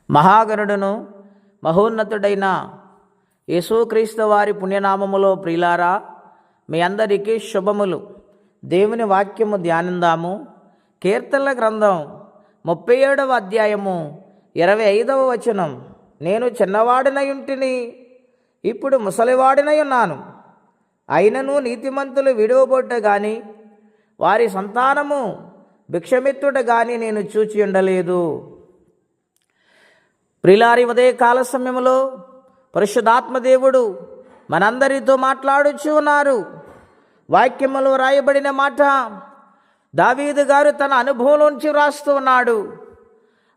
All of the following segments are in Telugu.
మహాగణుడును మహోన్నతుడైన యేసుక్రీస్తు వారి పుణ్యనామములో ప్రియులారా, మీ అందరికీ శుభములు. దేవుని వాక్యము ధ్యానిందాము. కీర్తనల గ్రంథం 37వ అధ్యాయము 25వ వచనం. నేను చిన్నవాడినయుంటిని, ఇప్పుడు ముసలివాడినై ఉన్నాను. అయినను నీతిమంతులు విడువబొట్ట గాని వారి సంతానము భిక్షమెత్తుట గాని నేను చూచి ఉండలేదు. ప్రిలారి ఉదయ కాల సమయంలో పరిశుద్ధాత్మదేవుడు మనందరితో మాట్లాడుచూ ఉన్నారు. వాక్యములో రాయబడిన మాట దావీదు గారు తన అనుభవంలోంచి వ్రాస్తూ ఉన్నాడు.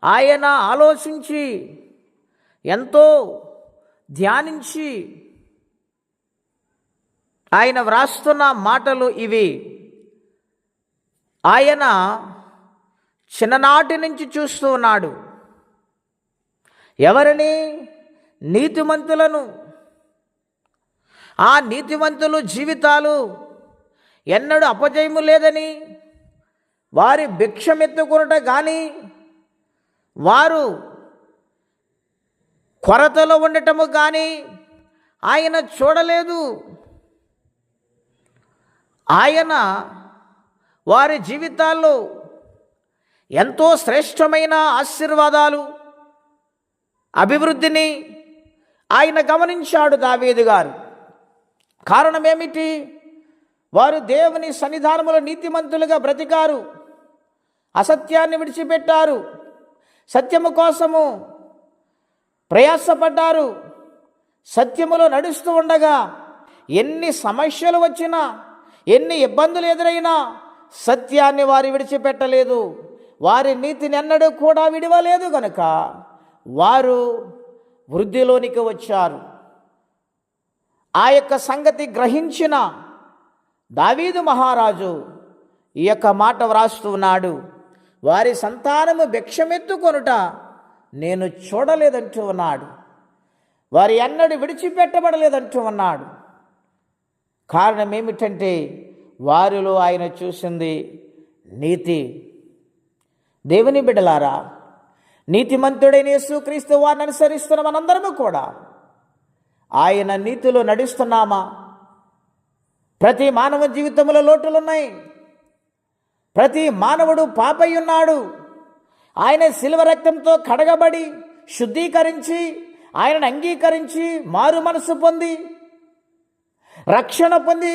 ఆయన ఆలోచించి ఎంతో ధ్యానించి ఆయన వ్రాస్తున్న మాటలు ఇవి. ఆయన చిన్ననాటి నుంచి చూస్తూ ఉన్నాడు. ఎవరిని? నీతిమంతులను. ఆ నీతిమంతులు జీవితాలు ఎన్నడూ అపజయము లేదని, వారి భిక్షమెత్తుకొనుట కానీ, వారు కొరతలో ఉండటము కానీ ఆయన చూడలేదు. ఆయన వారి జీవితాల్లో ఎంతో శ్రేష్టమైన ఆశీర్వాదాలు, అభివృద్ధిని ఆయన గమనించాడు దావీదు గారు. కారణం ఏమిటి? వారు దేవుని సన్నిధానములో నీతిమంతులుగా బ్రతికారు, అసత్యాన్ని విడిచిపెట్టారు, సత్యము కోసము ప్రయాసపడ్డారు. సత్యములో నడుస్తూ ఉండగా ఎన్ని సమస్యలు వచ్చినా, ఎన్ని ఇబ్బందులు ఎదురైనా సత్యాన్ని వారు విడిచిపెట్టలేదు. వారి నీతిని ఎన్నడూ కూడా విడవలేదు గనుక వారు వృద్ధిలోనికి వచ్చారు. ఆ యొక్క సంగతి గ్రహించిన దావీదు మహారాజు ఈ యొక్క మాట వ్రాస్తూ ఉన్నాడు. వారి సంతానము భిక్షమెత్తుకొనుట నేను చూడలేదంటూ ఉన్నాడు. వారి ఎన్నడూ విడిచిపెట్టబడలేదంటూ ఉన్నాడు. కారణం ఏమిటంటే వారిలో ఆయన చూసింది నీతి. దేవుని బిడ్డలారా, నీతిమంతుడైన యేసుక్రీస్తు వారిని అనుసరిస్తున్న మనందరము కూడా ఆయన నీతిలో నడుస్తున్నామా? ప్రతి మానవ జీవితంలో లోటులున్నాయి. ప్రతి మానవుడు పాపై ఉన్నాడు. ఆయన శిలువ రక్తంతో కడగబడి శుద్ధీకరించి ఆయనను అంగీకరించి మారు మనసు పొంది రక్షణ పొంది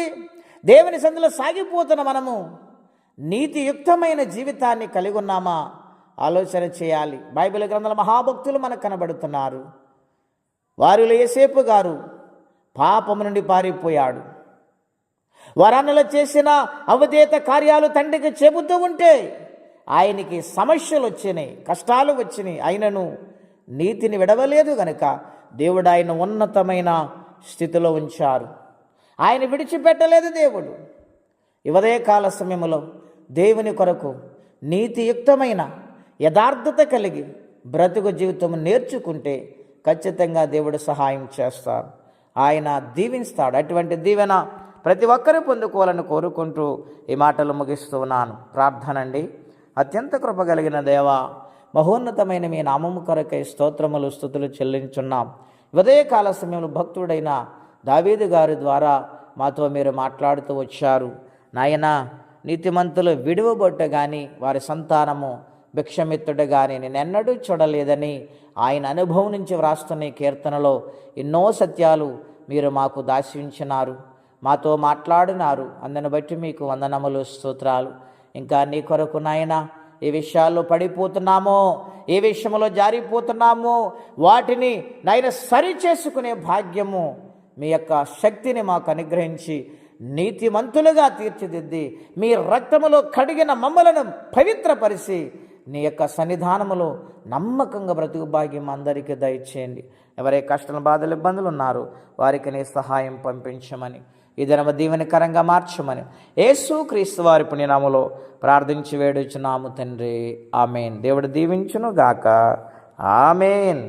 దేవుని సన్నిధిలో సాగిపోతున్న మనము నీతియుక్తమైన జీవితాన్ని కలిగి ఉన్నామా? ఆలోచన చేయాలి. బైబిల్ గ్రంథాల మహాభక్తులు మనకు కనబడుతున్నారు. వారిలో యోసేపు గారు పాపము నుండి పారిపోయాడు. వారన్నలు చేసిన అవధేత కార్యాలు తండ్రికి చెబుతూ ఉంటే ఆయనకి సమస్యలు వచ్చినాయి, కష్టాలు వచ్చినాయి. ఆయనను నీతిని విడవలేదు గనుక దేవుడు ఆయన ఉన్నతమైన స్థితిలో ఉంచారు. ఆయన విడిచిపెట్టలేదు దేవుడు. ఉదయకాల సమయంలో దేవుని కొరకు నీతియుక్తమైన యథార్థత కలిగి బ్రతుకు జీవితం నేర్చుకుంటే ఖచ్చితంగా దేవుడు సహాయం చేస్తారు, ఆయన దీవిస్తాడు. అటువంటి దీవెన ప్రతి ఒక్కరూ పొందుకోవాలని కోరుకుంటూ ఈ మాటలు ముగిస్తూ ఉన్నాను. ప్రార్థన అండి. అత్యంత కృప కలిగిన దేవా, మహోన్నతమైన మీ నామము కొరకై స్తోత్రములు స్తుతులు చెల్లించున్నాం. ఉదయకాల సమయంలో భక్తుడైన దావీదు గారి ద్వారా మాతో మీరు మాట్లాడుతూ వచ్చారు. నాయనా, నీతిమంతులు విడువబొట్ట కానీ వారి సంతానము భిక్షమిత్తుడు కానీ నేనెన్నడూ చూడలేదని ఆయన అనుభవం నుంచి వ్రాస్తున్న ఈ కీర్తనలో ఎన్నో సత్యాలు మీరు మాకు దాశించినారు, మాతో మాట్లాడినారు. అందుని బట్టి మీకు వందనములు, స్తోత్రాలు. ఇంకా నీ కొరకు నాయనా, ఏ విషయాల్లో పడిపోతున్నామో, ఏ విషయంలో జారిపోతున్నామో వాటిని నాయన సరి చేసుకునే భాగ్యము మీ యొక్క శక్తిని మాకు అనుగ్రహించి నీతిమంతులుగా తీర్చిదిద్ది మీ రక్తములో కడిగిన మమ్మలను పవిత్రపరిచి నీ యొక్క సన్నిధానములో నమ్మకంగా బ్రతుకు భాగ్యం అందరికీ దయచేయండి. ఎవరే కష్టాలు, బాధలు, ఇబ్బందులు ఉన్నారో వారికి నీ సహాయం పంపించమని, ఈ దినము దీవెనకరంగా మార్చమని యేసుక్రీస్తు వారి పుణ్యనామములో ప్రార్థించి వేడుచున్నాము తండ్రి. ఆమేన్. దేవుడు దీవించును గాక. ఆమేన్.